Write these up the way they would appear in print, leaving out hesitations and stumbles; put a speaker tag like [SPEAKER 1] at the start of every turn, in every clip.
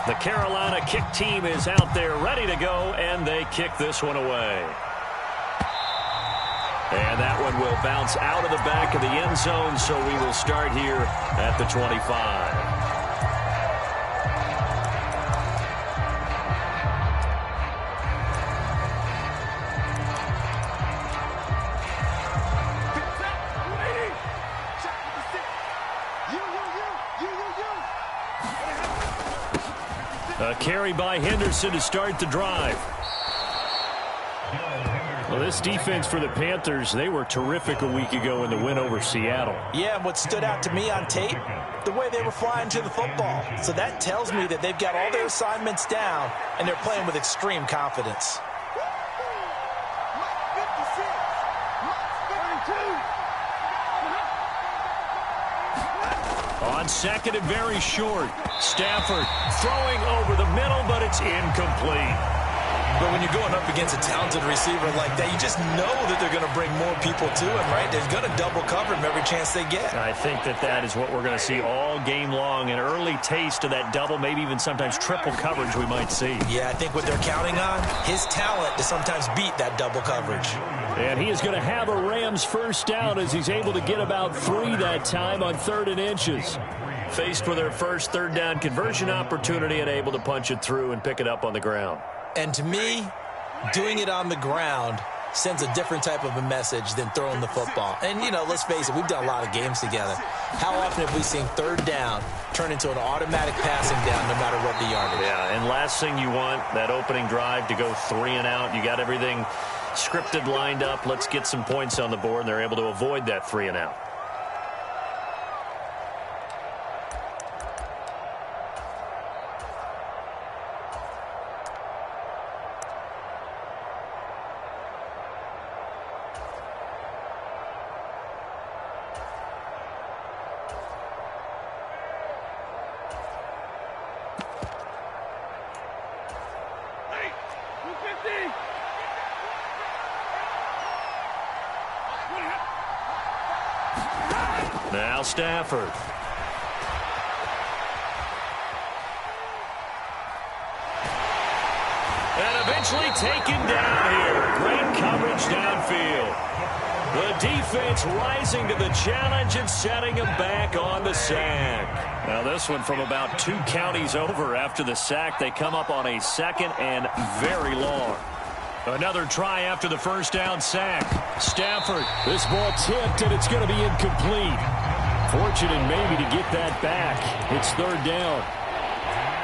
[SPEAKER 1] The Carolina kick team is out there ready to go, and they kick this one away. And that one will bounce out of the back of the end zone, so we will start here at the 25. A carry by Henderson to start the drive. Well, this defense for the Panthers, they were terrific a week ago in the win over Seattle.
[SPEAKER 2] Yeah, and what stood out to me on tape, the way they were flying to the football. So that tells me that they've got all their assignments down, and they're playing with extreme confidence.
[SPEAKER 1] On second and very short, Stafford throwing over the middle, but it's incomplete.
[SPEAKER 2] But when you're going up against a talented receiver like that, you just know that they're going to bring more people to him, right? They're going to double cover him every chance they get.
[SPEAKER 1] I think that is what we're going to see all game long, an early taste of that double, maybe even sometimes triple coverage we might see.
[SPEAKER 2] Yeah, I think what they're counting on, his talent to sometimes beat that double coverage.
[SPEAKER 1] And he is going to have a Rams first down as he's able to get about 3 that time on 3rd and inches. Faced with their first third down conversion opportunity and able to punch it through and pick it up on the ground.
[SPEAKER 2] And to me, doing it on the ground sends a different type of a message than throwing the football. And, you know, let's face it, we've done a lot of games together. How often have we seen third down turn into an automatic passing down no matter what the yardage?
[SPEAKER 1] Yeah, and last thing you want, that opening drive to go 3 and out. You got everything scripted, lined up. Let's get some points on the board, and they're able to avoid that 3 and out. Now Stafford. And eventually taken down here. Great coverage downfield. The defense rising to the challenge and setting him back on the sack. Now this one from about 2 counties over after the sack. They come up on a 2nd and very long. Another try after the first down sack. Stafford, this ball tipped, and it's going to be incomplete. Fortunate maybe to get that back. It's 3rd down.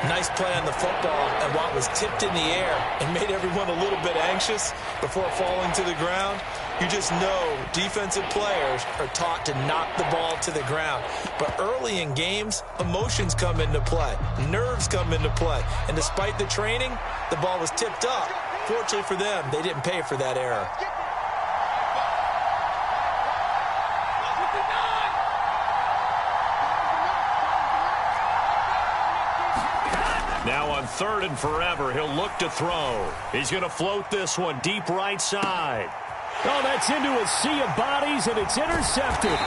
[SPEAKER 2] Nice play on the football, and while it was tipped in the air and made everyone a little bit anxious before falling to the ground, you just know defensive players are taught to knock the ball to the ground. But early in games, emotions come into play. Nerves come into play. And despite the training, the ball was tipped up. Fortunately for them, they didn't pay for that error.
[SPEAKER 1] Now on 3rd and forever, he'll look to throw. He's going to float this one deep right side. Oh, that's into a sea of bodies, and it's intercepted.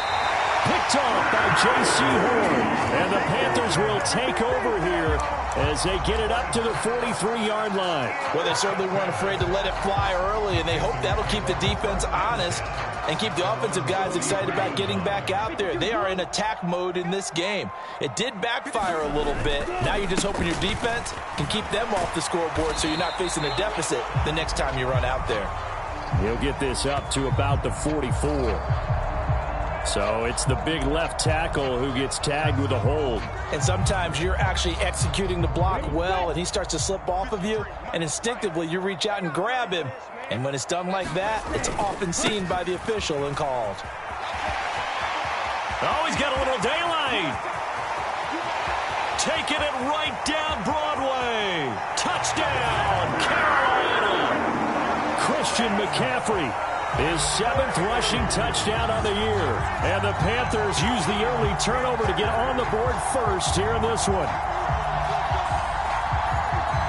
[SPEAKER 1] Picked off by J.C. Horn. And the Panthers will take over here as they get it up to the 43-yard line.
[SPEAKER 2] Well, they certainly weren't afraid to let it fly early, and they hope that'll keep the defense honest and keep the offensive guys excited about getting back out there. They are in attack mode in this game. It did backfire a little bit. Now you're just hoping your defense can keep them off the scoreboard so you're not facing a deficit the next time you run out there.
[SPEAKER 1] He'll get this up to about the 44. So it's the big left tackle who gets tagged with a hold.
[SPEAKER 2] And sometimes you're actually executing the block well, and he starts to slip off of you, and instinctively you reach out and grab him. And when it's done like that, it's often seen by the official and called.
[SPEAKER 1] Oh, he's got a little daylight. Taking it right down Broadway. Touchdown, Carolina. Christian McCaffrey, his 7th rushing touchdown on the year. And the Panthers use the early turnover to get on the board first here in this one.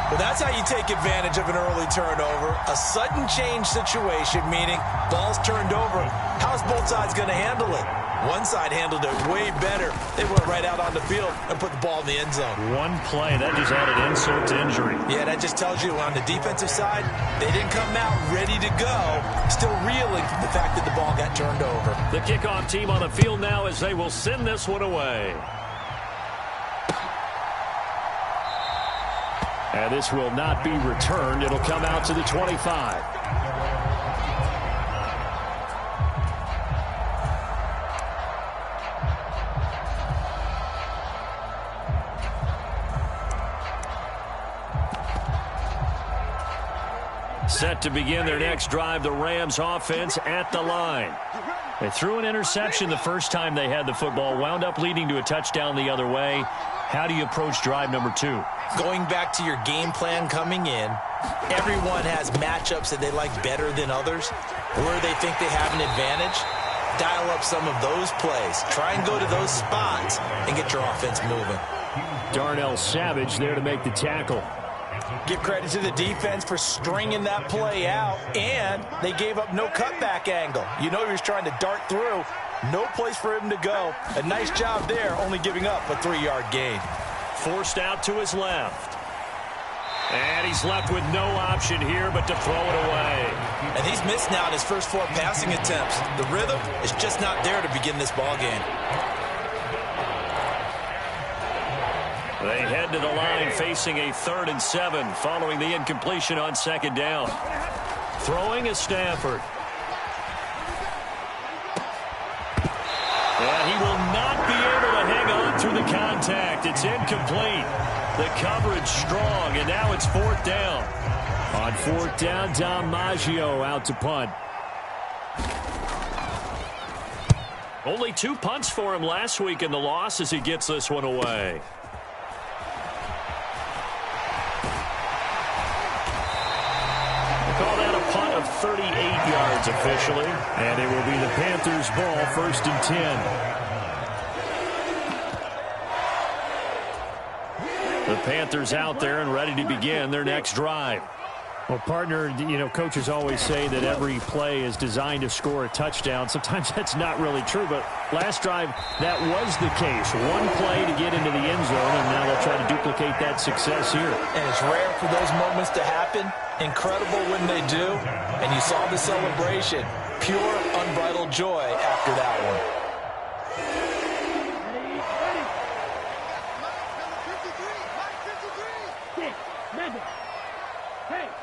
[SPEAKER 2] Well, that's how you take advantage of an early turnover. A sudden change situation, meaning ball's turned over. How's both sides going to handle it? One side handled it way better. They went right out on the field and put the ball in the end zone.
[SPEAKER 1] One play, that just added insult to injury.
[SPEAKER 2] Yeah, that just tells you on the defensive side, they didn't come out ready to go, still reeling from the fact that the ball got turned over.
[SPEAKER 1] The kickoff team on the field now as they will send this one away. And this will not be returned. It'll come out to the 25. Set to begin their next drive, the Rams offense at the line. They threw an interception the first time they had the football, wound up leading to a touchdown the other way. How do you approach drive number 2?
[SPEAKER 2] Going back to your game plan coming in, everyone has matchups that they like better than others. Where they think they have an advantage, dial up some of those plays. Try and go to those spots and get your offense moving.
[SPEAKER 1] Darnell Savage there to make the tackle.
[SPEAKER 2] Give credit to the defense for stringing that play out, and they gave up no cutback angle. You know he was trying to dart through. No place for him to go. A nice job there, only giving up a 3-yard gain.
[SPEAKER 1] Forced out to his left. And he's left with no option here but to throw it away.
[SPEAKER 2] And he's missed now in his first 4 passing attempts. The rhythm is just not there to begin this ball game.
[SPEAKER 1] They head to the line facing a 3rd and 7 following the incompletion on 2nd down. Throwing is Stafford. And he will not be able to hang on through the contact. It's incomplete. The coverage strong, and now it's 4th down. On 4th down, Dom Maggio out to punt. Only 2 punts for him last week in the loss as he gets this one away. Call that a punt of 38 yards officially. And it will be the Panthers' ball, 1st and 10. The Panthers out there and ready to begin their next drive. Well, partner, you know, coaches always say that every play is designed to score a touchdown. Sometimes that's not really true, but last drive, that was the case. One play to get into the end zone, and now they'll try to duplicate that success here.
[SPEAKER 2] And it's rare for those moments to happen. Incredible when they do. And you saw the celebration. Pure, unbridled joy after that one.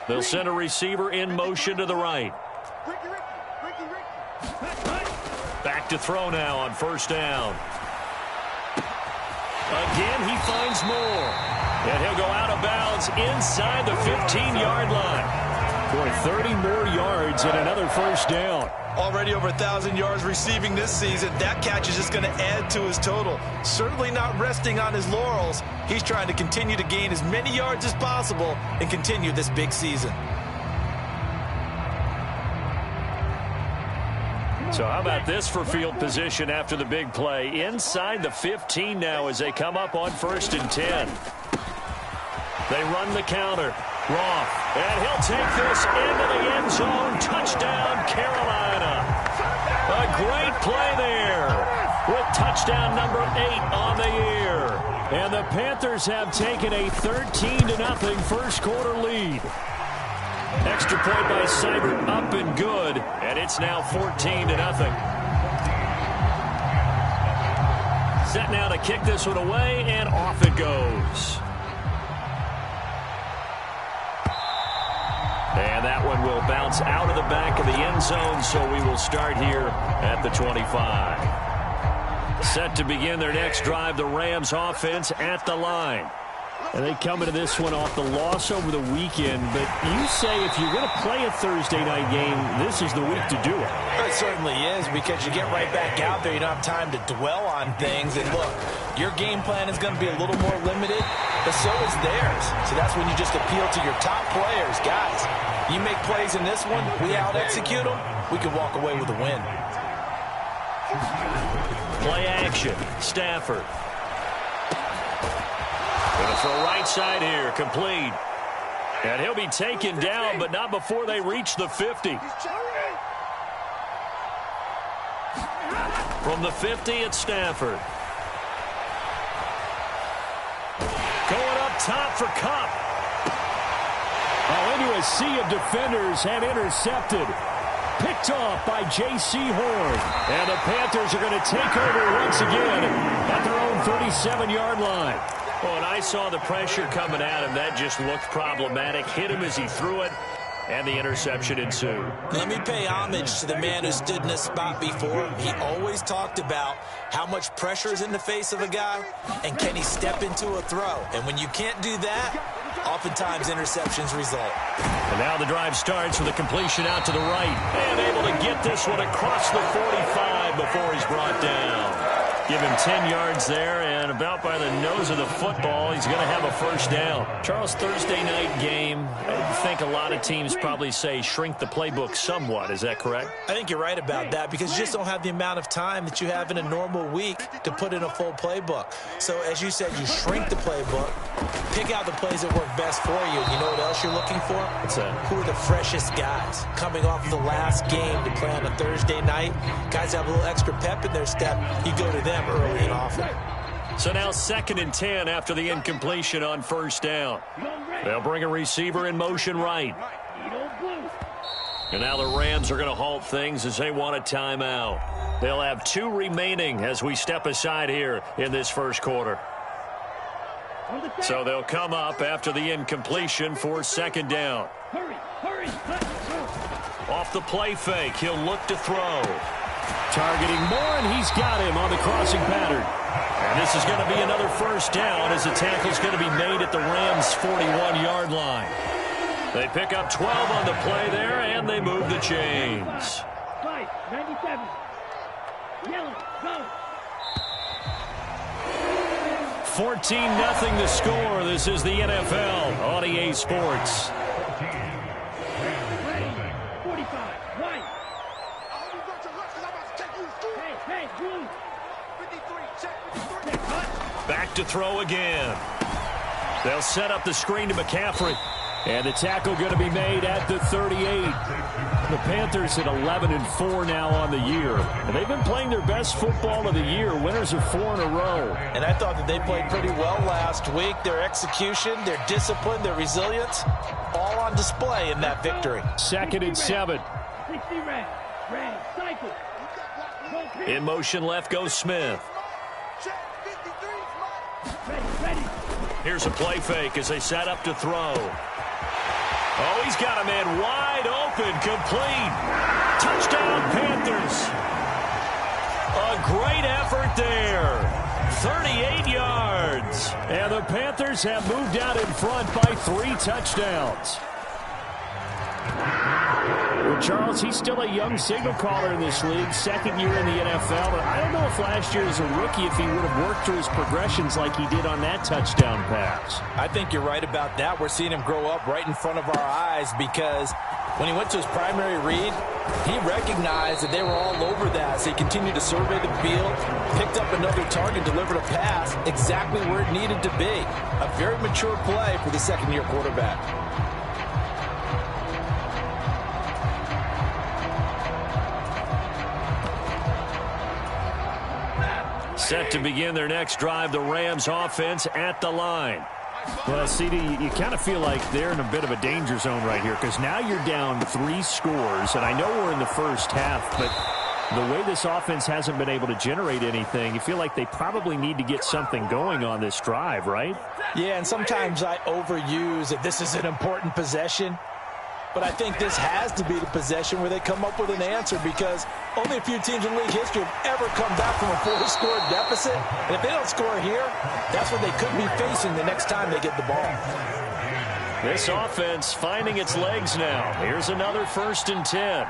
[SPEAKER 1] They'll send a receiver in motion to the right. Back to throw now on 1st down. Again, he finds more. And he'll go out of bounds inside the 15-yard line. Boy, 30 more yards and another 1st down.
[SPEAKER 2] Already over 1,000 yards receiving this season. That catch is just going to add to his total. Certainly not resting on his laurels. He's trying to continue to gain as many yards as possible and continue this big season.
[SPEAKER 1] So how about this for field position after the big play? Inside the 15 now as they come up on 1st and 10. They run the counter. Roth, and he'll take this into the end zone. Touchdown, Carolina. A great play there with touchdown number 8 on the year. And the Panthers have taken a 13-0 first quarter lead. Extra point by Seibert up and good, and it's now 14-0. Set now to kick this one away, and off it goes. And that one will bounce out of the back of the end zone, so we will start here at the 25. Set to begin their next drive, the Rams offense at the line. And they come into this one off the loss over the weekend, but you say if you're going to play a Thursday night game, this is the week to do it.
[SPEAKER 2] It certainly is, because you get right back out there. You don't have time to dwell on things. And look, your game plan is going to be a little more limited, but so is theirs. So that's when you just appeal to your top players. Guys, you make plays in this one, we out-execute them, we can walk away with a win.
[SPEAKER 1] Play action, Stafford. Going to throw right side here, complete. And he'll be taken down, but not before they reach the 50. From the 50, it's Stafford. Going up top for Cup.
[SPEAKER 3] Oh, into a sea of defenders and intercepted. Picked off by J.C. Horn. And the Panthers are going to take over once again at their own 37-yard line.
[SPEAKER 1] Oh, and I saw the pressure coming at him. That just looked problematic. Hit him as he threw it, and the interception ensued.
[SPEAKER 2] Let me pay homage to the man who stood in this spot before. He always talked about how much pressure is in the face of a guy, and can he step into a throw. And when you can't do that, oftentimes interceptions result.
[SPEAKER 1] And now the drive starts with a completion out to the right. And able to get this one across the 45 before he's brought down. Give him 10 yards there, and about by the nose of the football, he's going to have a first down. Charles, Thursday night game, I think a lot of teams probably say shrink the playbook somewhat. Is that correct?
[SPEAKER 2] I think you're right about that because you just don't have the amount of time that you have in a normal week to put in a full playbook. So, as you said, you shrink the playbook, pick out the plays that work best for you. And you know what else you're looking for?
[SPEAKER 1] What's that?
[SPEAKER 2] Who are the freshest guys coming off the last game to play on a Thursday night? Guys have a little extra pep in their step. You go to them early and often.
[SPEAKER 1] So now 2nd and 10 after the incompletion on first down. They'll bring a receiver in motion right. And now the Rams are going to halt things as they want a timeout. They'll have 2 remaining as we step aside here in this first quarter. So they'll come up after the incompletion for 2nd down. Off the play fake, he'll look to throw.
[SPEAKER 3] Targeting Moore, and he's got him on the crossing pattern.
[SPEAKER 1] And this is going to be another first down as the tackle's going to be made at the Rams' 41-yard line. They pick up 12 on the play there, and they move the chains.
[SPEAKER 4] 97. Yellow, go.
[SPEAKER 1] 14-0 the score. This is the NFL on EA Sports. Back to throw again. They'll set up the screen to McCaffrey.
[SPEAKER 3] And the tackle going to be made at the 38. The Panthers at 11-4 now on the year. And they've been playing their best football of the year. Winners of 4 in a row.
[SPEAKER 2] And I thought that they played pretty well last week. Their execution, their discipline, their resilience, all on display in that victory.
[SPEAKER 3] 2nd and 7.
[SPEAKER 4] 60 red, cycle.
[SPEAKER 1] In motion left goes Smith.
[SPEAKER 4] Ready.
[SPEAKER 1] Here's a play fake as they set up to throw. Oh, he's got a man wide open, complete. Touchdown, Panthers. A great effort there. 38 yards.
[SPEAKER 3] And the Panthers have moved out in front by 3 touchdowns. Well, Charles, he's still a young signal caller in this league, 2nd year in the NFL. But I don't know if last year as a rookie, if he would have worked through his progressions like he did on that touchdown pass.
[SPEAKER 2] I think you're right about that. We're seeing him grow up right in front of our eyes because when he went to his primary read, he recognized that they were all over that. So he continued to survey the field, picked up another target, delivered a pass exactly where it needed to be. A very mature play for the 2nd-year quarterback.
[SPEAKER 1] Set to begin their next drive, the Rams offense at the line.
[SPEAKER 3] Well, CD, you kind of feel like they're in a bit of a danger zone right here because now you're down 3 scores, and I know we're in the first half, but the way this offense hasn't been able to generate anything, you feel like they probably need to get something going on this drive, right?
[SPEAKER 2] Yeah, and sometimes I overuse that this is an important possession. But I think this has to be the possession where they come up with an answer because only a few teams in league history have ever come back from a 4-score deficit. And if they don't score here, that's what they could be facing the next time they get the ball.
[SPEAKER 1] This offense finding its legs now. Here's another 1st and 10.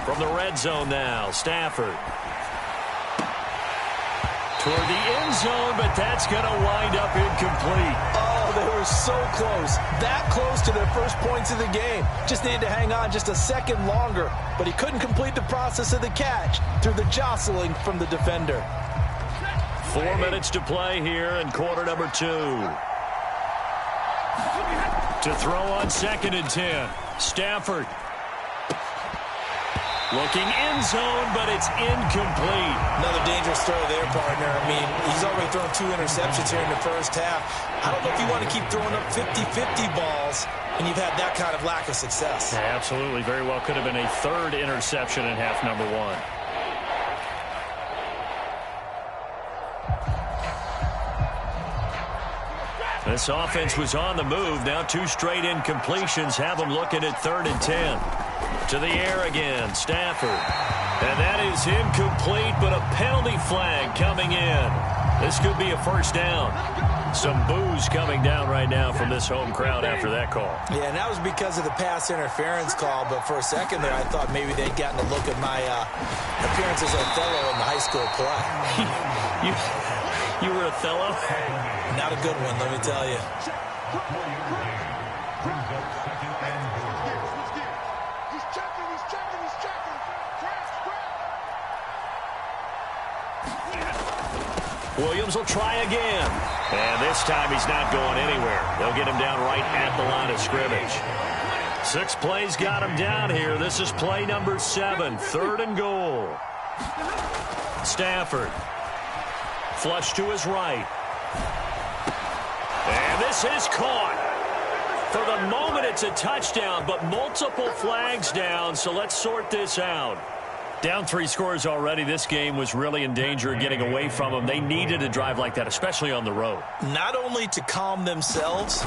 [SPEAKER 1] From the red zone now, Stafford. Toward the end zone, but that's going to wind up incomplete.
[SPEAKER 2] Oh, they were so close. That close to their first points of the game. Just needed to hang on just a second longer, but he couldn't complete the process of the catch through the jostling from the defender.
[SPEAKER 1] 4 minutes to play here in quarter number 2. To throw on 2nd and 10. Stafford. Looking end zone, but it's incomplete.
[SPEAKER 2] Another dangerous throw there, partner. I mean, he's already thrown 2 interceptions here in the first half. I don't know if you want to keep throwing up 50-50 balls, and you've had that kind of lack of success.
[SPEAKER 3] Yeah, absolutely. Very well could have been a 3rd interception in half number 1.
[SPEAKER 1] This offense was on the move. Now 2 straight incompletions have them looking at 3rd and 10. To the air again, Stafford. And that is incomplete, but a penalty flag coming in. This could be a first down. Some boos coming down right now from this home crowd after that call.
[SPEAKER 2] Yeah, and that was because of the pass interference call, but for a second there I thought maybe they'd gotten a look at my appearance as Othello in the high school play.
[SPEAKER 1] You were Othello?
[SPEAKER 2] Not a good one, let me tell you.
[SPEAKER 1] Williams will try again. And this time he's not going anywhere. They'll get him down right at the line of scrimmage. 6 plays got him down here. This is play number 7. 3rd and goal. Stafford. Flush to his right. And this is caught. For the moment, it's a touchdown, but multiple flags down, so let's sort this out. Down 3 scores already. This game was really in danger of getting away from them. They needed a drive like that, especially on the road.
[SPEAKER 2] Not only to calm themselves,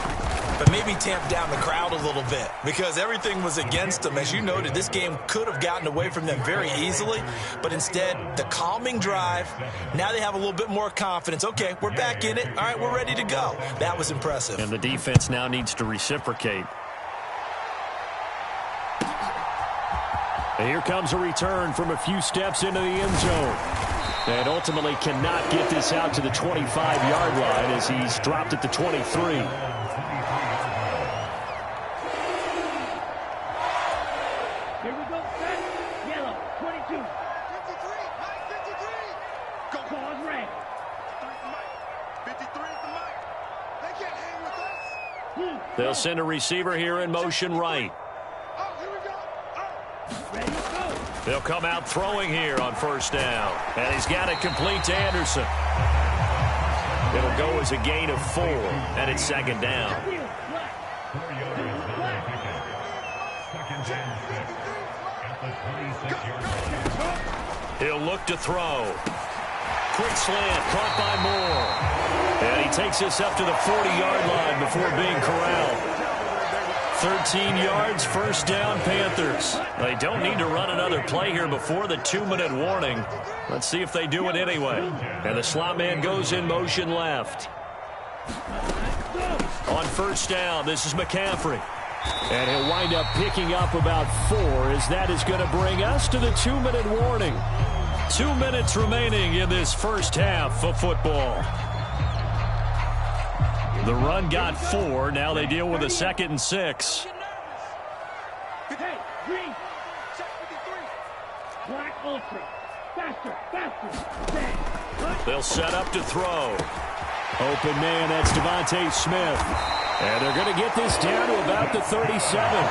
[SPEAKER 2] but maybe tamp down the crowd a little bit because everything was against them. As you noted, this game could have gotten away from them very easily, but instead, the calming drive, now they have a little bit more confidence. Okay, we're back in it. All right, we're ready to go. That was impressive.
[SPEAKER 3] And the defense now needs to reciprocate. And here comes a return from a few steps into the end zone. And ultimately cannot get this out to the 25-yard line as he's dropped at the 23.
[SPEAKER 4] Here we go, set. Yellow, 22.
[SPEAKER 5] 53, Mike, 53. Go.
[SPEAKER 4] Pause red.
[SPEAKER 5] 53 is the mic. They can't hang with us.
[SPEAKER 1] They'll send a receiver here in motion right.
[SPEAKER 5] Oh, here we go. Oh.
[SPEAKER 4] Ready, go.
[SPEAKER 1] They'll come out throwing here on 1st down. And he's got it complete to Anderson. It'll go as a gain of 4, and it's 2nd down.
[SPEAKER 4] Field, flat. Flat.
[SPEAKER 1] He'll look to throw. Quick slant, caught by Moore. And he takes this up to the 40-yard line before being corralled. 13 yards, 1st down, Panthers. They don't need to run another play here before the 2-minute warning. Let's see if they do it anyway. And the slot man goes in motion left. On 1st down, this is McCaffrey.
[SPEAKER 3] And he'll wind up picking up about 4 as that is going to bring us to the 2-minute warning.
[SPEAKER 1] 2 minutes remaining in this first half of football. The run got 4. Now they deal with a 2nd and 6.
[SPEAKER 4] Hey, green. Black ultra. Faster, faster. Bang.
[SPEAKER 1] They'll set up to throw.
[SPEAKER 3] Open man, that's Devontae Smith. And they're going to get this down to about the 37.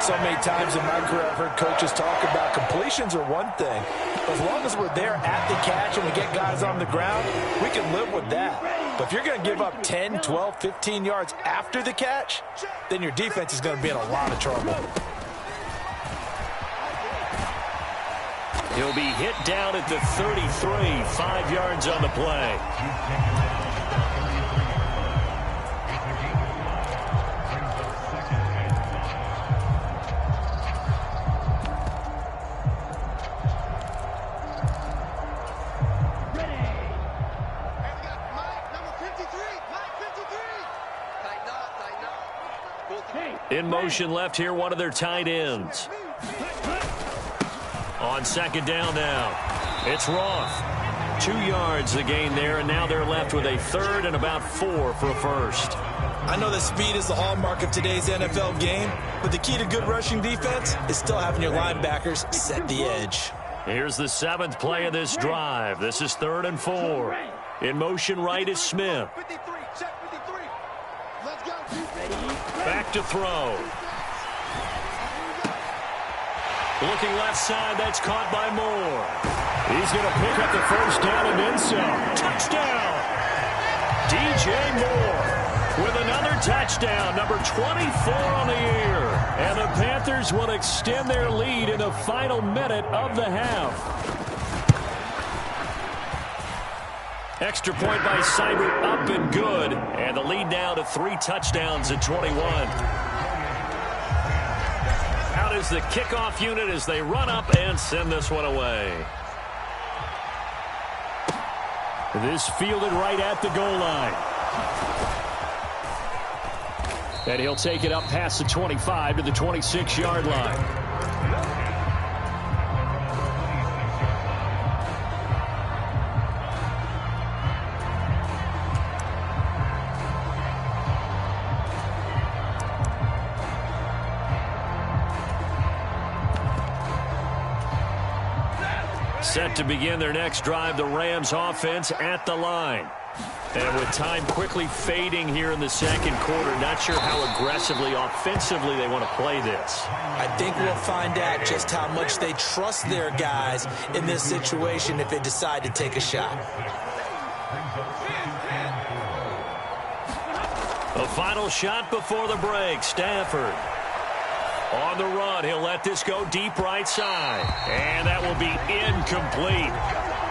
[SPEAKER 2] So many times in my career I've heard coaches talk about completions are one thing. As long as we're there at the catch and we get guys on the ground, we can live with that. But if you're going to give up 10, 12, 15 yards after the catch, then your defense is going to be in a lot of trouble.
[SPEAKER 1] He'll be hit down at the 33, 5 yards on the play. In motion left here, one of their tight ends. On 2nd down now, it's Roth. 2 yards the gain there, and now they're left with a 3rd and about 4 for a 1st.
[SPEAKER 2] I know that speed is the hallmark of today's NFL game, but the key to good rushing defense is still having your linebackers set the edge.
[SPEAKER 1] Here's the 7th play of this drive. This is 3rd and 4. In motion right is Smith.
[SPEAKER 5] 53, check 53. Let's go.
[SPEAKER 1] Back to throw. Looking left side, that's caught by Moore.
[SPEAKER 3] He's going to pick up the first down and then some.
[SPEAKER 1] Touchdown! DJ Moore with another touchdown, number 24 on the year. And the Panthers will extend their lead in the final minute of the half. Extra point by Seibert, up and good. And the lead now to 3 touchdowns at 21. Out is the kickoff unit as they run up and send this one away.
[SPEAKER 3] This fielded right at the goal line. And he'll take it up past the 25 to the 26-yard line.
[SPEAKER 1] Set to begin their next drive, the Rams offense at the line. And with time quickly fading here in the second quarter, not sure how aggressively, offensively they want to play this.
[SPEAKER 2] I think we'll find out just how much they trust their guys in this situation if they decide to take a shot.
[SPEAKER 1] A final shot before the break. Stafford on the run. He'll let this go deep right side. And that will be incomplete.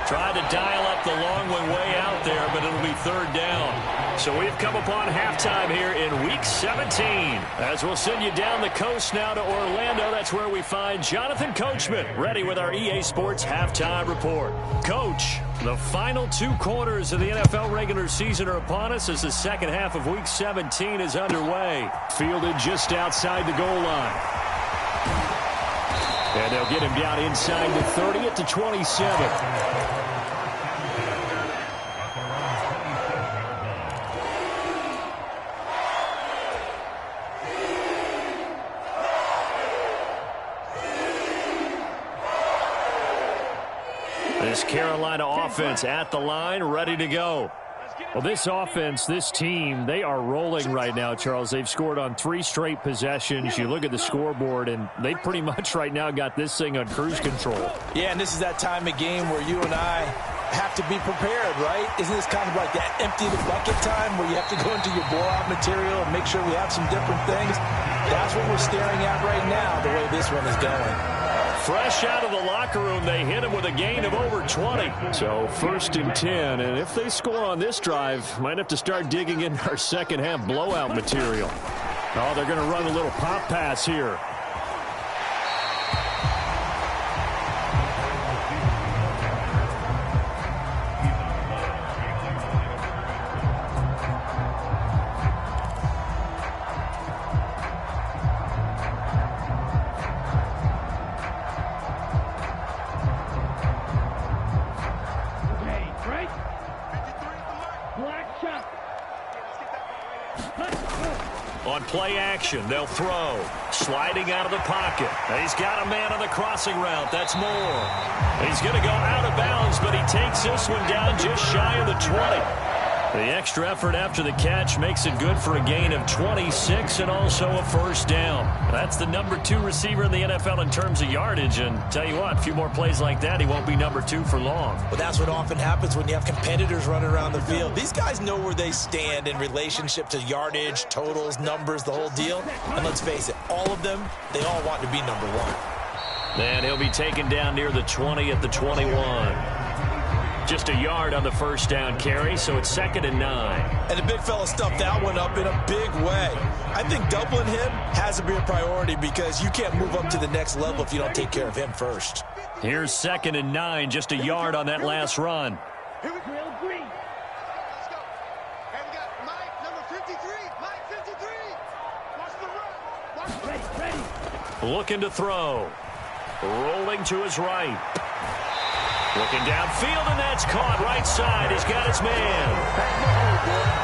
[SPEAKER 1] Tried to dial up the long one way out there, but it'll be 3rd down. So we've come upon halftime here in Week 17. As we'll send you down the coast now to Orlando, that's where we find Jonathan Coachman, ready with our EA Sports Halftime Report. Coach, the final 2 quarters of the NFL regular season are upon us as the second half of Week 17 is underway.
[SPEAKER 3] Fielded just outside the goal line. And they'll get him down inside the 30 at the 27.
[SPEAKER 1] This Carolina offense at the line, ready to go.
[SPEAKER 3] Well, this offense, this team, they are rolling right now, Charles. They've scored on 3 straight possessions. You look at the scoreboard, and they pretty much right now got this thing on cruise control.
[SPEAKER 2] Yeah, and this is that time of game where you and I have to be prepared, right? Isn't this kind of like that empty the bucket time where you have to go into your blowout material and make sure we have some different things? That's what we're staring at right now, the way this one is going.
[SPEAKER 1] Fresh out of the locker room, they hit him with a gain of over 20.
[SPEAKER 3] So 1st and 10, and if they score on this drive, might have to start digging in our second half blowout material. Oh, they're going to run a little pop pass here.
[SPEAKER 1] On play action, they'll throw. Sliding out of the pocket. He's got a man on the crossing route. That's Moore. He's going to go out of bounds, but he takes this one down just shy of the 20. The extra effort after the catch makes it good for a gain of 26 and also a 1st down. That's the number 2 receiver in the NFL in terms of yardage, and tell you what, a few more plays like that, he won't be number 2 for long.
[SPEAKER 2] Well, that's what often happens when you have competitors running around the field. These guys know where they stand in relationship to yardage, totals, numbers, the whole deal. And let's face it, all of them, they all want to be number 1.
[SPEAKER 1] And he'll be taken down near the 20 at the 21. Just a yard on the 1st down carry, so it's 2nd and 9.
[SPEAKER 2] And the big fella stuffed that one up in a big way. I think doubling him has to be a priority because you can't move up to the next level if you don't take care of him first.
[SPEAKER 1] Here's 2nd and 9, just a yard on that last run.
[SPEAKER 5] Here we go. Green. Let's go. And we got Mike, number 53. Mike, 53. Watch the run. Watch the run.
[SPEAKER 1] Looking to throw. Rolling to his right. Looking downfield, and that's caught right side. He's got his man.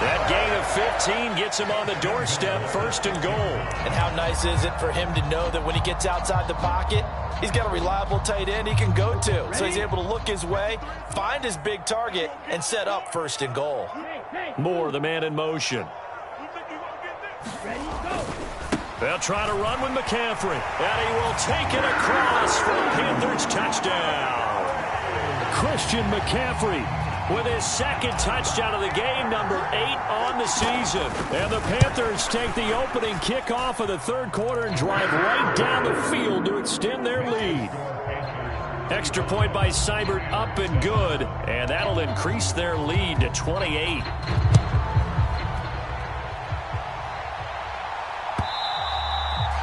[SPEAKER 1] That gain of 15 gets him on the doorstep, 1st and goal.
[SPEAKER 2] And how nice is it for him to know that when he gets outside the pocket, he's got a reliable tight end he can go to. So he's able to look his way, find his big target, and set up 1st and goal.
[SPEAKER 1] Moore, the man in motion. They'll try to run with McCaffrey. And he will take it across for a Panthers touchdown. Christian McCaffrey with his 2nd touchdown of the game, number 8 on the season. And the Panthers take the opening kickoff of the 3rd quarter and drive right down the field to extend their lead. Extra point by Seibert, up and good. And that'll increase their lead to 28.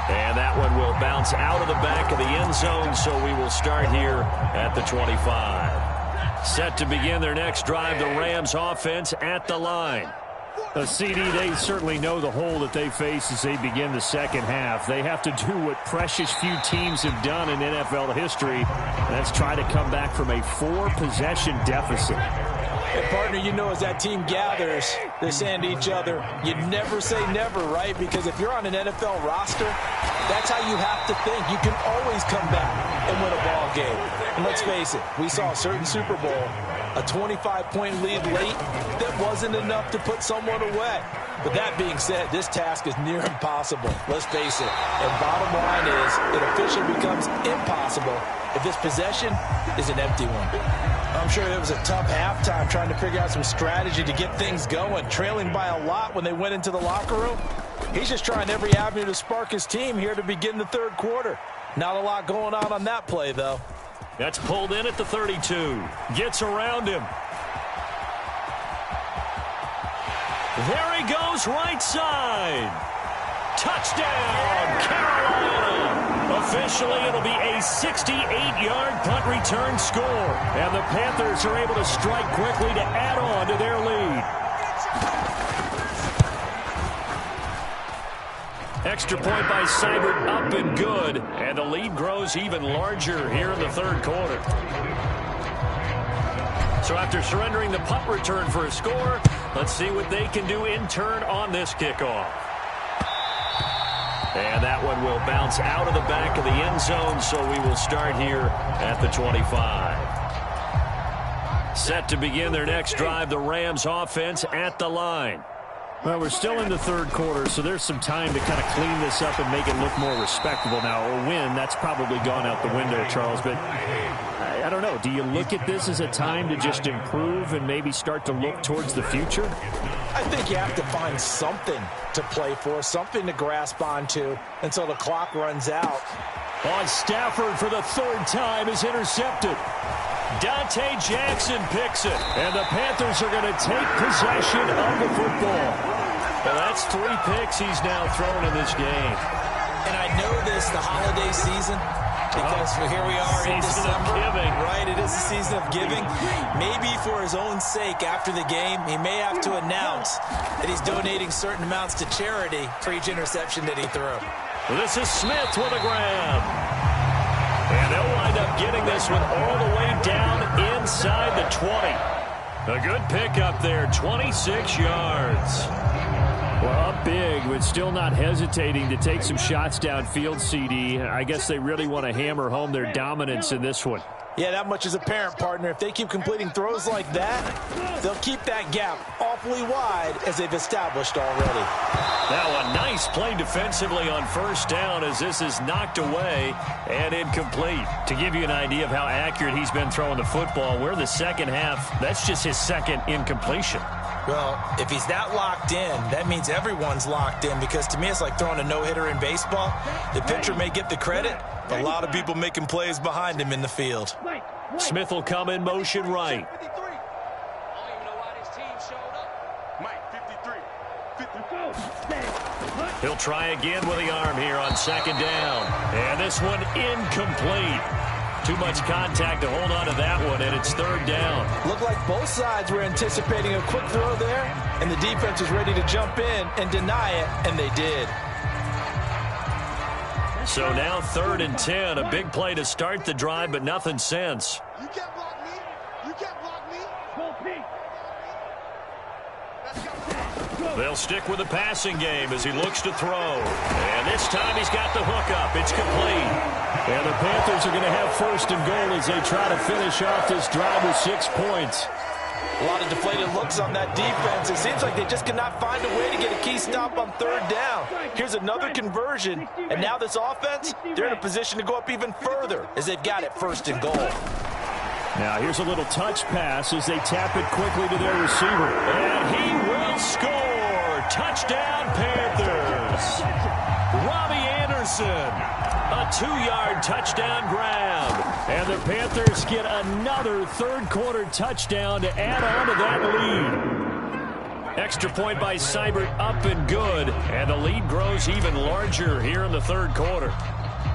[SPEAKER 1] And that one will bounce out of the back of the end zone, so we will start here at the 25. Set to begin their next drive, the Rams offense at the line.
[SPEAKER 3] CD, they certainly know the hole that they face as they begin the 2nd half. They have to do what precious few teams have done in NFL history. That's try to come back from a 4-possession deficit.
[SPEAKER 2] Hey, partner, you know as that team gathers, they're saying to each other, you never say never, right? Because if you're on an NFL roster, that's how you have to think. You can always come back and win a ball game. And let's face it, we saw a certain Super Bowl, a 25-point lead late that wasn't enough to put someone away. But that being said, this task is near impossible. Let's face it. And bottom line is, it officially becomes impossible if this possession is an empty one. I'm sure it was a tough halftime trying to figure out some strategy to get things going, trailing by a lot when they went into the locker room. He's just trying every avenue to spark his team here to begin the 3rd quarter. Not a lot going on that play, though.
[SPEAKER 1] That's pulled in at the 32. Gets around him. There he goes, right side. Touchdown, Carolina. Officially, it'll be a 68-yard punt return score. And the Panthers are able to strike quickly to add on to their lead. Extra point by Seibert, up and good. And the lead grows even larger here in the 3rd quarter. So after surrendering the punt return for a score, let's see what they can do in turn on this kickoff. And that one will bounce out of the back of the end zone, so we will start here at the 25. Set to begin their next drive, the Rams offense at the line.
[SPEAKER 3] Well, we're still in the 3rd quarter, so there's some time to kind of clean this up and make it look more respectable now. A win, that's probably gone out the window, Charles, but I don't know. Do you look at this as a time to just improve and maybe start to look towards the future?
[SPEAKER 2] I think you have to find something to play for, something to grasp onto until the clock runs out.
[SPEAKER 1] On Stafford for the 3rd time is intercepted. Dante Jackson picks it, and the Panthers are going to take possession of the football. Well, that's 3 picks he's now thrown in this game.
[SPEAKER 2] And I know this, the holiday season, because here we are in December.
[SPEAKER 1] Giving.
[SPEAKER 2] Right, it is the season of giving. Maybe for his own sake after the game, he may have to announce that he's donating certain amounts to charity for each interception that he threw.
[SPEAKER 1] Well, this is Smith with a grab. And they'll wind up getting this one all the way down inside the 20. A good pickup there, 26 yards.
[SPEAKER 3] Well, up big, but still not hesitating to take some shots downfield, CD. I guess they really want to hammer home their dominance in this one.
[SPEAKER 2] Yeah, that much is apparent, partner. If they keep completing throws like that, they'll keep that gap awfully wide as they've established already.
[SPEAKER 1] Now a nice play defensively on 1st down as this is knocked away and incomplete. To give you an idea of how accurate he's been throwing the football, we're in the 2nd half. That's just his 2nd incompletion.
[SPEAKER 2] Well, if he's that locked in, that means everyone's locked in, because to me it's like throwing a no-hitter in baseball. The pitcher may get the credit, but a lot of people making plays behind him in the field.
[SPEAKER 1] Smith will come in motion right. He'll try again with the arm here on 2nd down. And this one incomplete. Too much contact to hold on to that one, and it's 3rd down.
[SPEAKER 2] Looked like both sides were anticipating a quick throw there, and the defense was ready to jump in and deny it, and they did.
[SPEAKER 1] So now 3rd and 10, a big play to start the drive, but nothing since.
[SPEAKER 5] You can't block me.
[SPEAKER 1] They'll stick with the passing game as he looks to throw. And this time he's got the hook up. It's complete.
[SPEAKER 3] And the Panthers are going to have first and goal as they try to finish off this drive with 6 points.
[SPEAKER 2] A lot of deflated looks on that defense. It seems like they just cannot find a way to get a key stop on third down. Here's another conversion, and now this offense, they're in a position to go up even further as they've got it first and goal.
[SPEAKER 3] Now here's a little touch pass as they tap it quickly to their receiver.
[SPEAKER 1] And he will score. Touchdown, Panthers. Robbie Anderson. A 2-yard touchdown grab.
[SPEAKER 3] And the Panthers get another third-quarter touchdown to add on to that lead.
[SPEAKER 1] Extra point by Seibert, up and good. And the lead grows even larger here in the third quarter.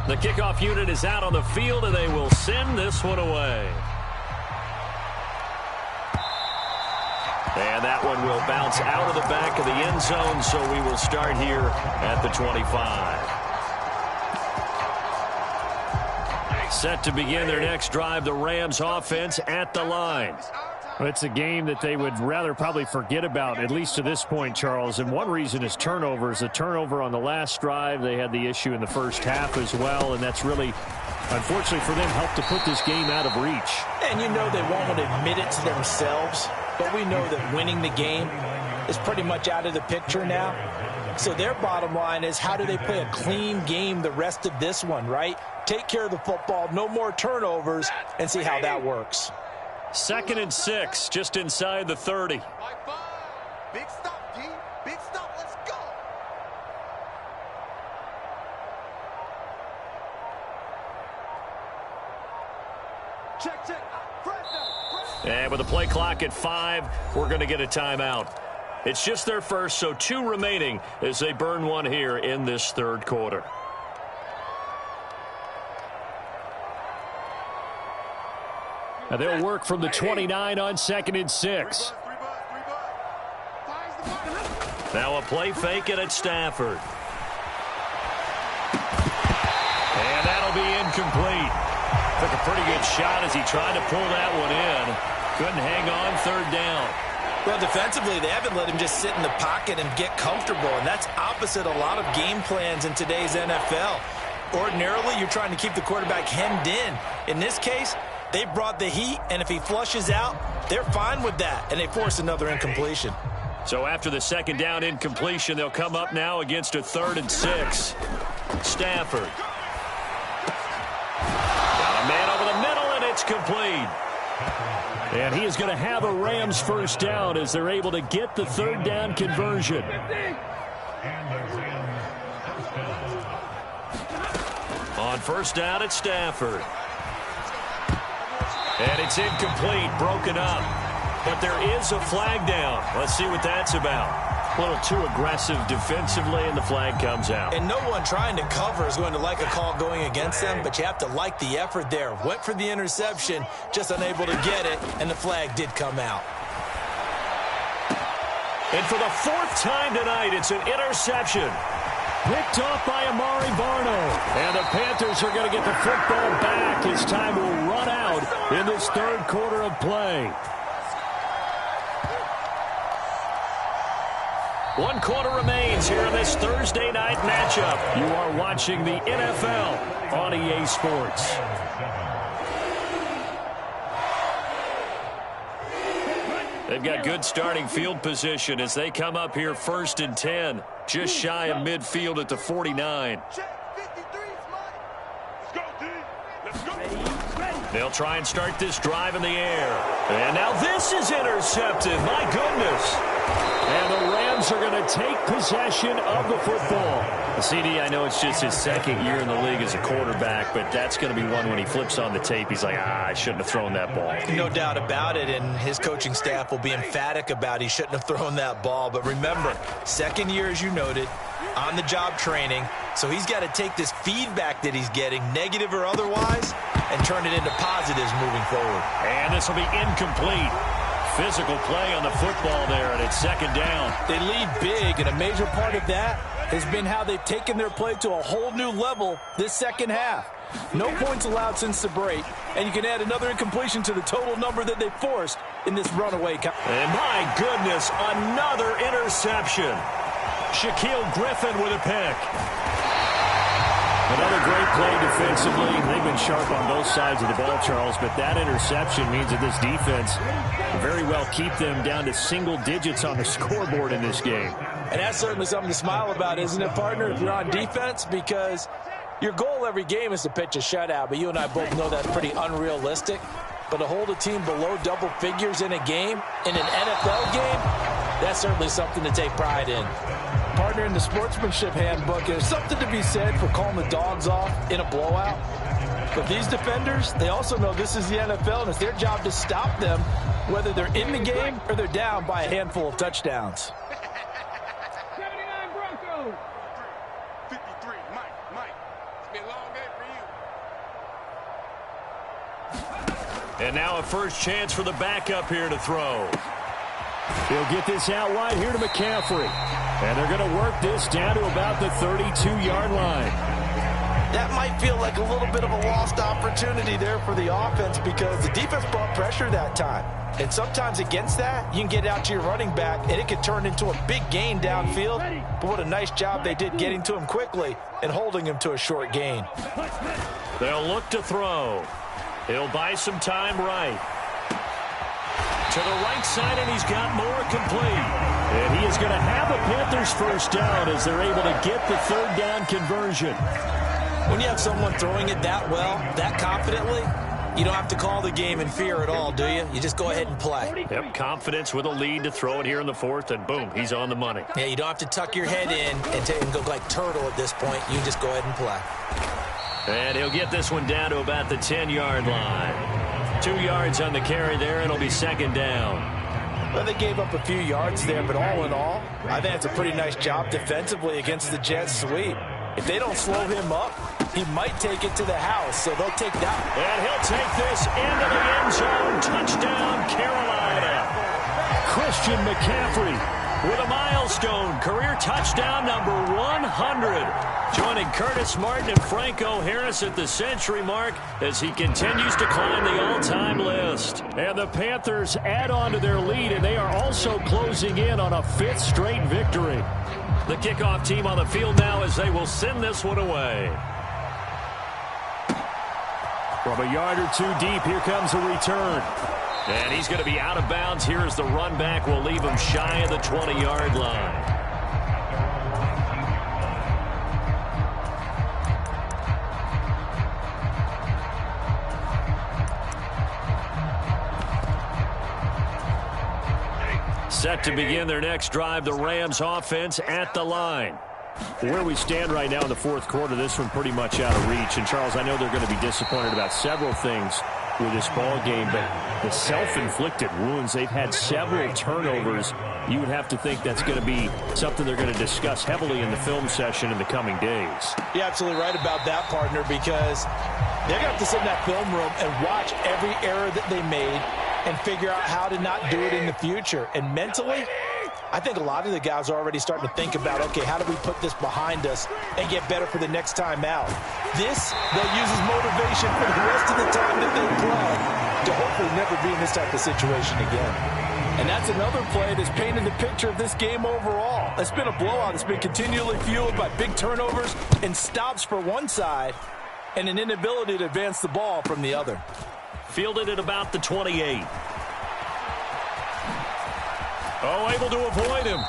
[SPEAKER 1] The kickoff unit is out on the field, and they will send this one away. And that one will bounce out of the back of the end zone, so we will start here at the 25. Set to begin their next drive, the Rams offense at the line.
[SPEAKER 3] Well, it's a game that they would rather probably forget about, at least to this point, Charles. And one reason is turnovers. A turnover on the last drive. They had the issue in the first half as well, and that's really, unfortunately for them, helped to put this game out of reach.
[SPEAKER 2] And you know they won't admit it to themselves, but we know that winning the game is pretty much out of the picture now. So their bottom line is, how do they play a clean game the rest of this one, right? Take care of the football, no more turnovers, and see how that works.
[SPEAKER 1] 2nd and 6, just inside the 30.
[SPEAKER 5] Big stop, D. Big stop. Let's go. Check.
[SPEAKER 1] And with the play clock at 5, we're going to get a timeout. It's just their first, so 2 remaining as they burn one here in this third quarter.
[SPEAKER 3] Now they'll work from the 29 on 2nd and 6.
[SPEAKER 1] Now a play fake it at Stafford. And that'll be incomplete. Took a pretty good shot as he tried to pull that one in. Couldn't hang on third down.
[SPEAKER 2] Well, defensively, they haven't let him just sit in the pocket and get comfortable, and that's opposite a lot of game plans in today's NFL. Ordinarily, you're trying to keep the quarterback hemmed in. In this case, they brought the heat, and if he flushes out, they're fine with that, and they force another incompletion.
[SPEAKER 1] So after the second down incompletion, they'll come up now against a 3rd and 6. Stafford. Got a man over the middle, and it's complete.
[SPEAKER 3] And he is going to have a Rams first down as they're able to get the 3rd down conversion.
[SPEAKER 1] On first down, it's Stafford. And it's incomplete, broken up. But there is a flag down. Let's see what that's about. A little too aggressive defensively, and the flag comes out.
[SPEAKER 2] And no one trying to cover is going to like a call going against them, but you have to like the effort there. Went for the interception, just unable to get it, and the flag did come out.
[SPEAKER 1] And for the 4th time tonight, it's an interception.
[SPEAKER 3] Picked off by Amari Barno. And the Panthers are going to get the football back as time will run out in this third quarter of play.
[SPEAKER 1] 1 quarter remains here in this Thursday night matchup. You are watching the NFL on EA Sports. They've got good starting field position as they come up here 1st and 10, just shy of midfield at the 49. They'll try and start this drive in the air. And now this is intercepted. My goodness.
[SPEAKER 3] And the Rams are going to take possession of the football.
[SPEAKER 1] CD, I know it's just his 2nd year in the league as a quarterback, but that's going to be one when he flips on the tape. He's like, I shouldn't have thrown that ball.
[SPEAKER 2] No doubt about it, and his coaching staff will be emphatic about he shouldn't have thrown that ball. But remember, 2nd year, as you noted, on-the-job training. So he's got to take this feedback that he's getting, negative or otherwise, and turn it into positives moving forward.
[SPEAKER 1] And this will be incomplete. Physical play on the football there, and it's 2nd down.
[SPEAKER 2] They lead big, and a major part of that has been how they've taken their play to a whole new level this second half. No points allowed since the break, and you can add another incompletion to the total number that they forced in this runaway.
[SPEAKER 1] And my goodness, another interception. Shaquille Griffin with a pick.
[SPEAKER 3] Another great play defensively. They've been sharp on both sides of the ball, Charles, but that interception means that this defense will very well keep them down to single digits on the scoreboard in this game.
[SPEAKER 2] And that's certainly something to smile about, isn't it, partner, if you're on defense? Because your goal every game is to pitch a shutout, but you and I both know that's pretty unrealistic. But to hold a team below double figures in a game, in an NFL game, that's certainly something to take pride in. Partner, in the sportsmanship handbook, there's something to be said for calling the dogs off in a blowout. But these defenders, they also know this is the NFL, and it's their job to stop them, whether they're in the game or they're down by a handful of touchdowns.
[SPEAKER 4] 79 Broncos.
[SPEAKER 5] 53, Mike. It's been a long day for you.
[SPEAKER 1] And now a first chance for the backup here to throw.
[SPEAKER 3] He'll get this out wide here to McCaffrey. And they're going to work this down to about the 32-yard line.
[SPEAKER 2] That might feel like a little bit of a lost opportunity there for the offense because the defense brought pressure that time. And sometimes against that, you can get out to your running back, and it could turn into a big gain downfield. But what a nice job they did getting to him quickly and holding him to a short gain.
[SPEAKER 1] They'll look to throw. He'll buy some time right. To the right side, and he's got more complete.
[SPEAKER 3] And he is going to have a Panthers first down as they're able to get the third down conversion.
[SPEAKER 2] When you have someone throwing it that well, that confidently, you don't have to call the game in fear at all, do you? You just go ahead and play.
[SPEAKER 1] Yep, confidence with a lead to throw it here in the fourth, and boom, he's on the money.
[SPEAKER 2] Yeah, you don't have to tuck your head in and go like turtle at this point. You just go ahead and play.
[SPEAKER 1] And he'll get this one down to about the 10-yard line. 2 yards on the carry there, and it'll be second down.
[SPEAKER 2] Well, they gave up a few yards there, but all in all, I think it's a pretty nice job defensively against the Jets sweep. If they don't slow him up, he might take it to the house, so they'll take that.
[SPEAKER 1] And he'll take this into the end zone. Touchdown, Carolina.
[SPEAKER 3] Christian McCaffrey
[SPEAKER 1] with a milestone career touchdown number 100. Joining Curtis Martin and Franco Harris at the century mark as he continues to climb the all-time list.
[SPEAKER 3] And the Panthers add on to their lead, and they are also closing in on a 5th straight victory.
[SPEAKER 1] The kickoff team on the field now as they will send this one away.
[SPEAKER 3] From a yard or two deep, here comes a return.
[SPEAKER 1] And he's going to be out of bounds here as the run back will leave him shy of the 20-yard line. Set to begin their next drive, the Rams offense at the line.
[SPEAKER 3] Where we stand right now in the fourth quarter, this one pretty much out of reach. And, Charles, I know they're going to be disappointed about several things with this ball game, but the self-inflicted wounds, they've had several turnovers. You would have to think that's going to be something they're going to discuss heavily in the film session in the coming days.
[SPEAKER 2] You're absolutely right about that, partner, because they're going to have to sit in that film room and watch every error that they made and figure out how to not do it in the future. And mentally, I think a lot of the guys are already starting to think about, okay, how do we put this behind us and get better for the next time out? This, they'll use as motivation for the rest of the time that they play to hopefully never be in this type of situation again. And that's another play that's painted the picture of this game overall. It's been a blowout. It's been continually fueled by big turnovers and stops for one side and an inability to advance the ball from the other.
[SPEAKER 1] Fielded at about the 28. Oh, able to avoid him.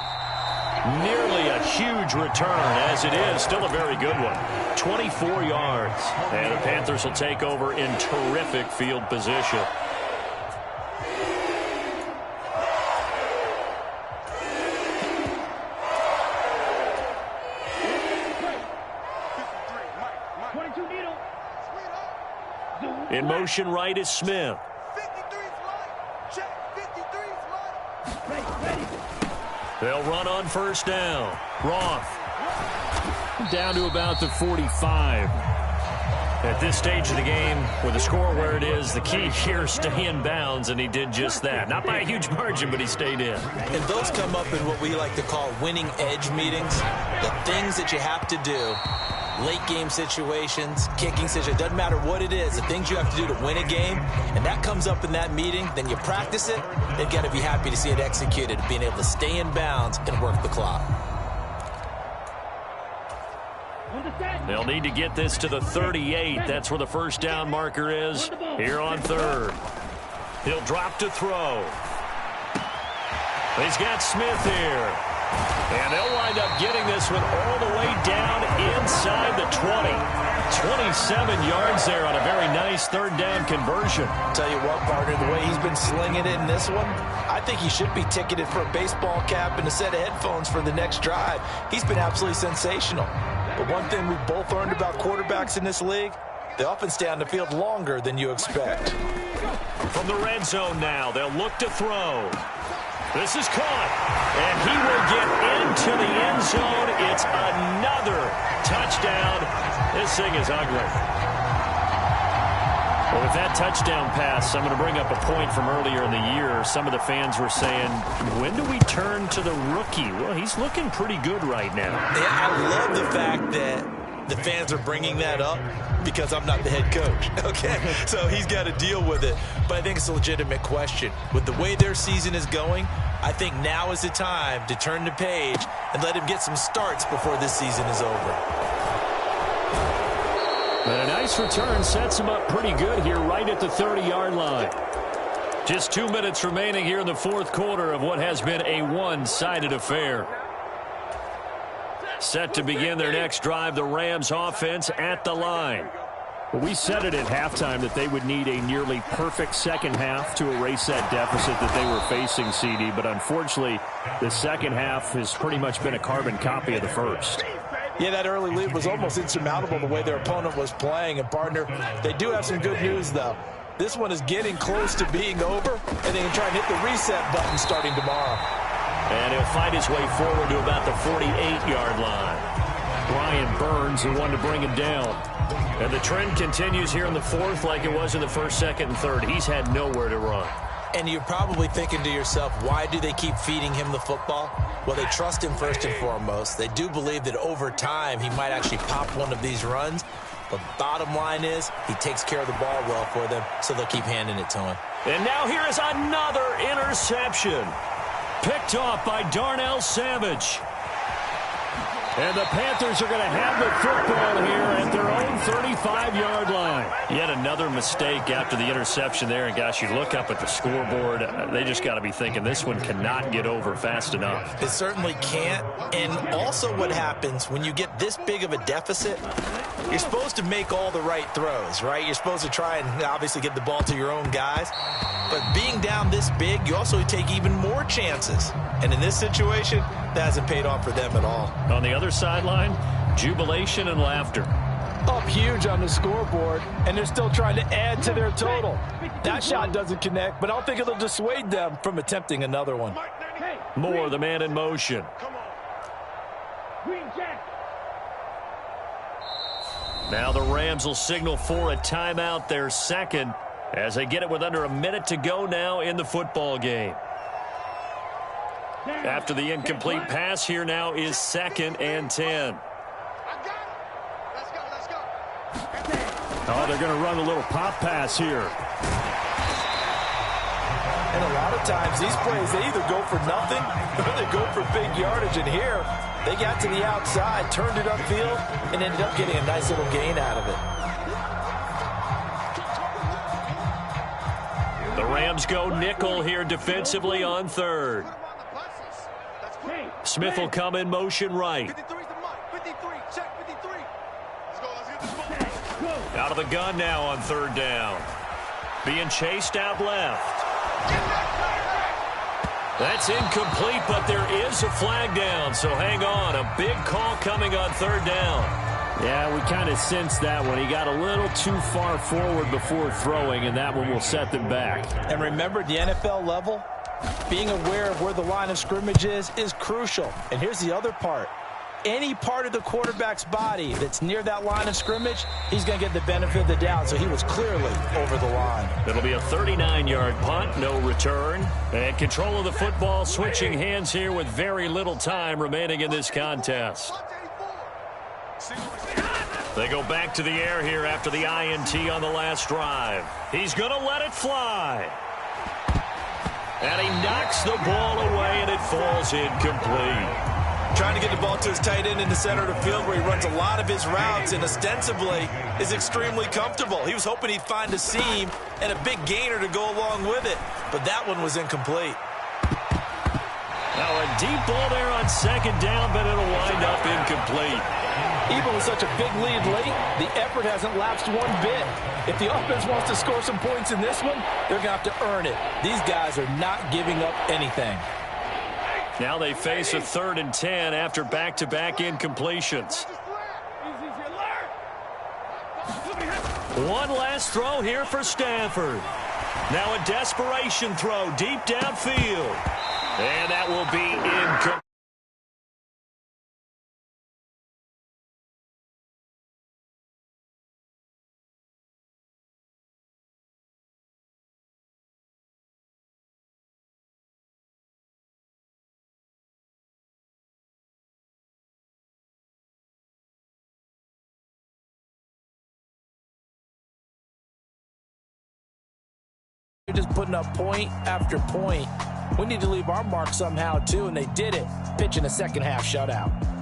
[SPEAKER 1] Nearly a huge return, as it is. Still a very good one. 24 yards. And the Panthers will take over in terrific field position. In motion right is Smith.
[SPEAKER 5] 53 flight. Check. 53 flight.
[SPEAKER 1] They'll run on first down. Roth.
[SPEAKER 3] Down to about the 45.
[SPEAKER 1] At this stage of the game, with the score where it is, the key here is stay in bounds, and he did just that. Not by a huge margin, but he stayed in.
[SPEAKER 2] And those come up in what we like to call winning edge meetings. The things that you have to do late game situations, kicking situations, doesn't matter what it is, the things you have to do to win a game, and that comes up in that meeting, then you practice it, they've got to be happy to see it executed, being able to stay in bounds and work the clock.
[SPEAKER 1] They'll need to get this to the 38. That's where the first down marker is here on third. He'll drop to throw. He's got Smith here. And they'll wind up getting this one all the way down inside the 20. 27 yards there on a very nice third down conversion.
[SPEAKER 2] Tell you what, partner, the way he's been slinging it in this one, I think he should be ticketed for a baseball cap and a set of headphones for the next drive. He's been absolutely sensational. But one thing we've both learned about quarterbacks in this league, they often stay on the field longer than you expect.
[SPEAKER 1] From the red zone now, they'll look to throw. This is caught, and he will get into the end zone. It's another touchdown. This thing is ugly. Well, with that touchdown pass, I'm going to bring up a point from earlier in the year. Some of the fans were saying, when do we turn to the rookie? Well, he's looking pretty good right now.
[SPEAKER 2] Yeah, I love the fact that the fans are bringing that up because I'm not the head coach, okay? So he's got to deal with it. But I think it's a legitimate question. With the way their season is going, I think now is the time to turn the page and let him get some starts before this season is over.
[SPEAKER 1] But a nice return sets him up pretty good here right at the 30-yard line. Just 2 minutes remaining here in the fourth quarter of what has been a one-sided affair. Set to begin their next drive, the Rams offense at the line.
[SPEAKER 3] Well, we said it at halftime that they would need a nearly perfect second half to erase that deficit that they were facing, CD. But unfortunately, the second half has pretty much been a carbon copy of the first.
[SPEAKER 2] Yeah, that early lead was almost insurmountable the way their opponent was playing. And, partner, they do have some good news, though. This one is getting close to being over, and they can try and hit the reset button starting tomorrow.
[SPEAKER 1] And he'll fight his way forward to about the 48-yard line.
[SPEAKER 3] Brian Burns, the one to bring him down.
[SPEAKER 1] And the trend continues here in the fourth like it was in the first, second, and third. He's had nowhere to run.
[SPEAKER 2] And you're probably thinking to yourself, why do they keep feeding him the football? Well, they trust him first and foremost. They do believe that over time he might actually pop one of these runs. But bottom line is he takes care of the ball well for them, so they'll keep handing it to him.
[SPEAKER 1] And now here is another interception. Picked off by Darnell Savage. And the Panthers are going to have the football here at their own 35-yard line. Yet another mistake after the interception there. And, gosh, you look up at the scoreboard, they just got to be thinking this one cannot get over fast enough.
[SPEAKER 2] It certainly can't. And also what happens when you get this big of a deficit, you're supposed to make all the right throws, right? You're supposed to try and obviously get the ball to your own guys. But being down this big, you also take even more chances. And in this situation, that hasn't paid off for them at all.
[SPEAKER 1] On the other sideline, jubilation and laughter.
[SPEAKER 2] Up huge on the scoreboard, and they're still trying to add to their total. That shot doesn't connect, but I don't think it'll dissuade them from attempting another one.
[SPEAKER 1] Moore, the man in motion. Now the Rams will signal for a timeout, their second, as they get it with under a minute to go now in the football game. After the incomplete pass, here now is 2nd and 10.
[SPEAKER 3] Oh, they're going to run a little pop pass here.
[SPEAKER 2] And a lot of times these plays, they either go for nothing or they go for big yardage. And here, they got to the outside, turned it upfield, and ended up getting a nice little gain out of it.
[SPEAKER 1] The Rams go nickel here defensively on third. Smith will come in motion right. Out of the gun now on third down. Being chased out left. That's incomplete, but there is a flag down, so hang on. A big call coming on third down.
[SPEAKER 3] Yeah, we kind of sensed that one. He got a little too far forward before throwing, and that one will set them back.
[SPEAKER 2] And remember, the NFL level, being aware of where the line of scrimmage is crucial. And here's the other part. Any part of the quarterback's body that's near that line of scrimmage, he's going to get the benefit of the doubt. So he was clearly over the line.
[SPEAKER 1] It'll be a 39-yard punt, no return. And control of the football switching hands here with very little time remaining in this contest. They go back to the air here after the INT on the last drive. He's going to let it fly. And he knocks the ball away, and it falls incomplete.
[SPEAKER 2] Trying to get the ball to his tight end in the center of the field where he runs a lot of his routes and ostensibly is extremely comfortable. He was hoping he'd find a seam and a big gainer to go along with it, but that one was incomplete.
[SPEAKER 1] Now a deep ball there on second down, but it'll wind up incomplete.
[SPEAKER 6] Even with such a big lead late, the effort hasn't lapsed one bit. If the offense wants to score some points in this one, they're going to have to earn it. These guys are not giving up anything.
[SPEAKER 1] Now they face a 3rd and 10 after back-to-back incompletions. One last throw here for Stanford. Now a desperation throw deep downfield. And that will be incomplete.
[SPEAKER 6] They're just putting up point after point. We need to leave our mark somehow, too, and they did it, pitching a second-half shutout.